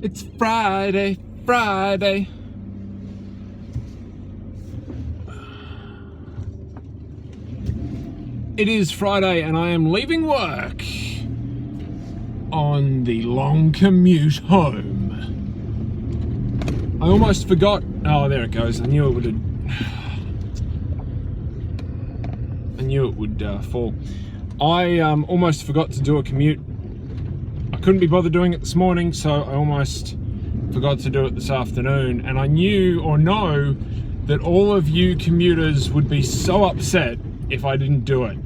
It's Friday, Friday. It is Friday and I am leaving work on the long commute home. I almost forgot. Oh, there it goes. I knew it would fall. I almost forgot to do a commute. I couldn't be bothered doing it this morning, so I almost forgot to do it this afternoon. And I knew or know that all of you commuters would be so upset if I didn't do it.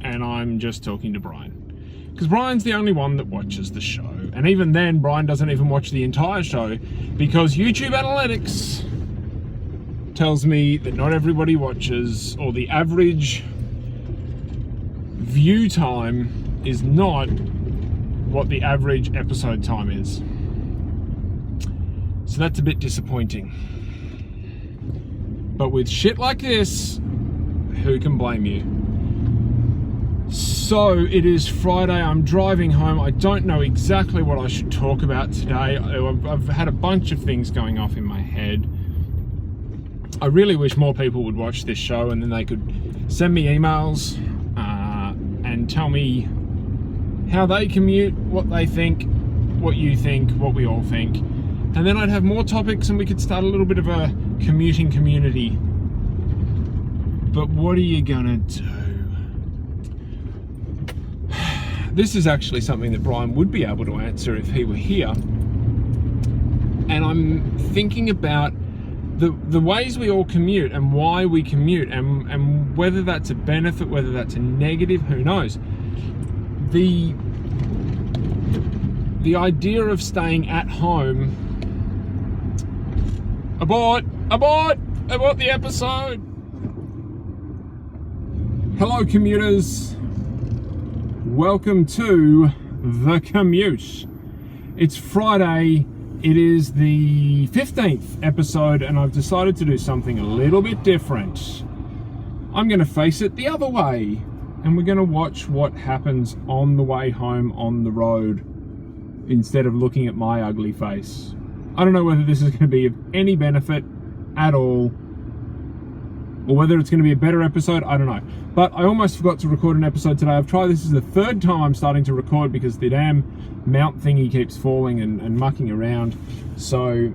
And I'm just talking to Brian. Because Brian's the only one that watches the show. And even then, Brian doesn't even watch the entire show because YouTube analytics tells me that not everybody watches, or the average view time is not what the average episode time is. So that's a bit disappointing. But with shit like this, who can blame you? So it is Friday, I'm driving home. I don't know exactly what I should talk about today. I've had a bunch of things going off in my head. I really wish more people would watch this show and then they could send me emails and tell me how they commute, what they think, what you think, what we all think. And then I'd have more topics and we could start a little bit of a commuting community. But what are you gonna do? This is actually something that Brian would be able to answer if he were here. And I'm thinking about the ways we all commute and why we commute and whether that's a benefit, whether that's a negative, who knows. The idea of staying at home. Abort the episode. Hello commuters. Welcome to The Commute. It's Friday, it is the 15th episode, and I've decided to do something a little bit different. I'm going to face it the other way, and we're going to watch what happens on the way home on the road, instead of looking at my ugly face. I don't know whether this is going to be of any benefit at all, or whether it's going to be a better episode, I don't know. But I almost forgot to record an episode today. I've tried, this is the third time I'm starting to record because the damn mount thingy keeps falling and mucking around. So,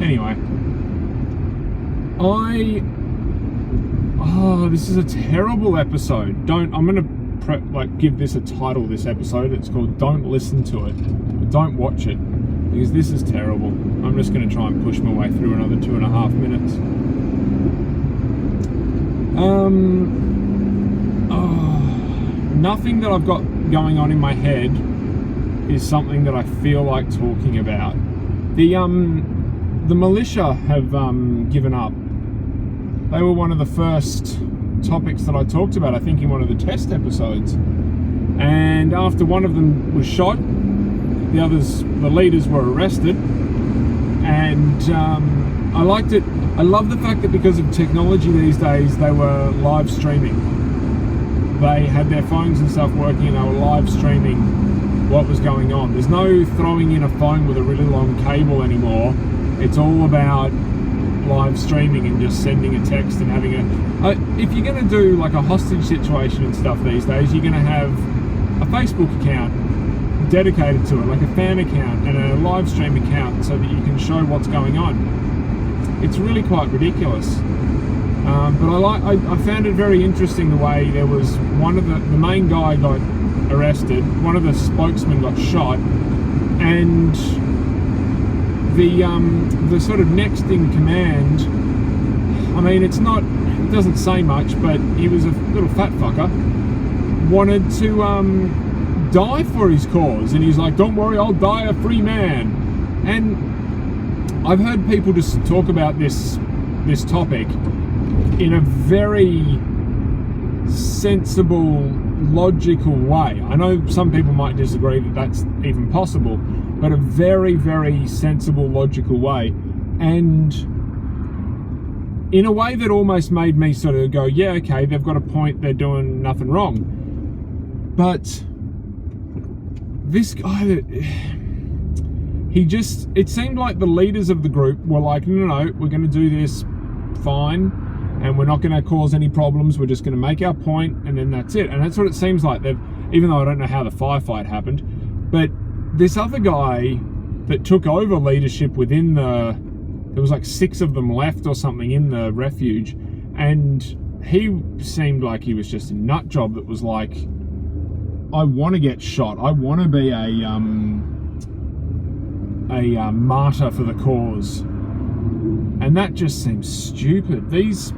anyway, this is a terrible episode. I'm gonna give this a title, this episode. It's called Don't Listen to It, but don't watch it, because this is terrible. I'm just gonna try and push my way through another 2.5 minutes. Nothing that I've got going on in my head is something that I feel like talking about. The militia have given up. They were one of the first topics that I talked about, I think, in one of the test episodes. And after one of them was shot, the leaders were arrested. And I liked it. I love the fact that because of technology these days, they were live streaming. They had their phones and stuff working, and they were live streaming what was going on. There's no throwing in a phone with a really long cable anymore. It's all about live streaming and just sending a text and having if you're going to do like a hostage situation and stuff these days, you're going to have a Facebook account dedicated to it, like a fan account and a live stream account, so that you can show what's going on. It's really quite ridiculous. But I found it very interesting the way there was one of the main guy got arrested, one of the spokesmen got shot, and the sort of next in command, I mean, it doesn't say much, but he was a little fat fucker, wanted to die for his cause, and he's like, don't worry, I'll die a free man. And I've heard people just talk about this topic in a very sensible, logical way. I know some people might disagree that that's even possible, but a very, very sensible, logical way. And in a way that almost made me sort of go, yeah, okay, they've got a point, they're doing nothing wrong. But this guy, it seemed like the leaders of the group were like, no, we're going to do this fine, and we're not going to cause any problems, we're just going to make our point, and then that's it. And that's what it seems like. Even though I don't know how the firefight happened, but this other guy that took over leadership within there was like 6 of them left or something in the refuge, and he seemed like he was just a nut job that was like, I want to get shot, I want to be a martyr for the cause. And that just seems stupid. This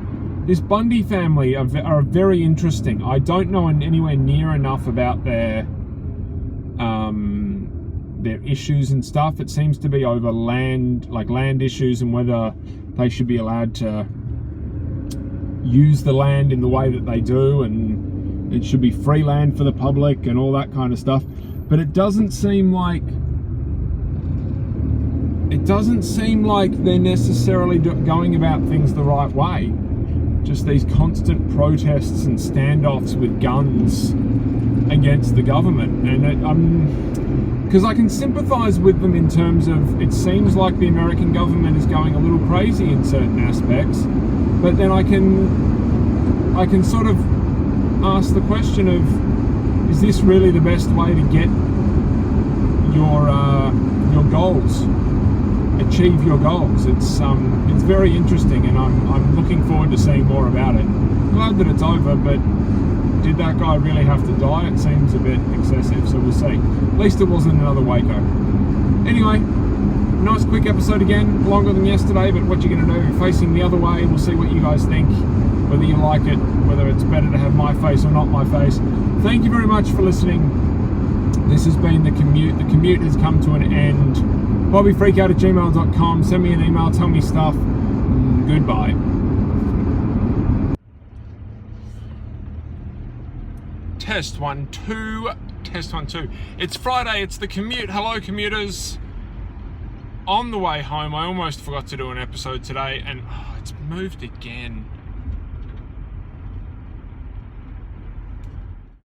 Bundy family are very interesting. I don't know anywhere near enough about their issues and stuff. It seems to be over land issues, and whether they should be allowed to use the land in the way that they do, and it should be free land for the public and all that kind of stuff. But it doesn't seem like they're necessarily going about things the right way. Just these constant protests and standoffs with guns against the government. And because I can sympathise with them in terms of, it seems like the American government is going a little crazy in certain aspects, but then I can sort of ask the question of, is this really the best way to get your goals? Achieve your goals? It's very interesting, and I'm looking forward to seeing more about it. Glad that it's over, but did that guy really have to die? It seems a bit excessive, so we'll see. At least it wasn't another Waco. Anyway, nice quick episode again, longer than yesterday, but what you're going to do, facing the other way. We'll see what you guys think, whether you like it, whether it's better to have my face or not my face. Thank you very much for listening. This has been The Commute. The Commute has come to an end. BobbyFreakout@gmail.com. Send me an email, tell me stuff. Goodbye. Test 1 2. Test 1 2. It's Friday, it's The Commute. Hello, commuters. On the way home, I almost forgot to do an episode today, and it's moved again.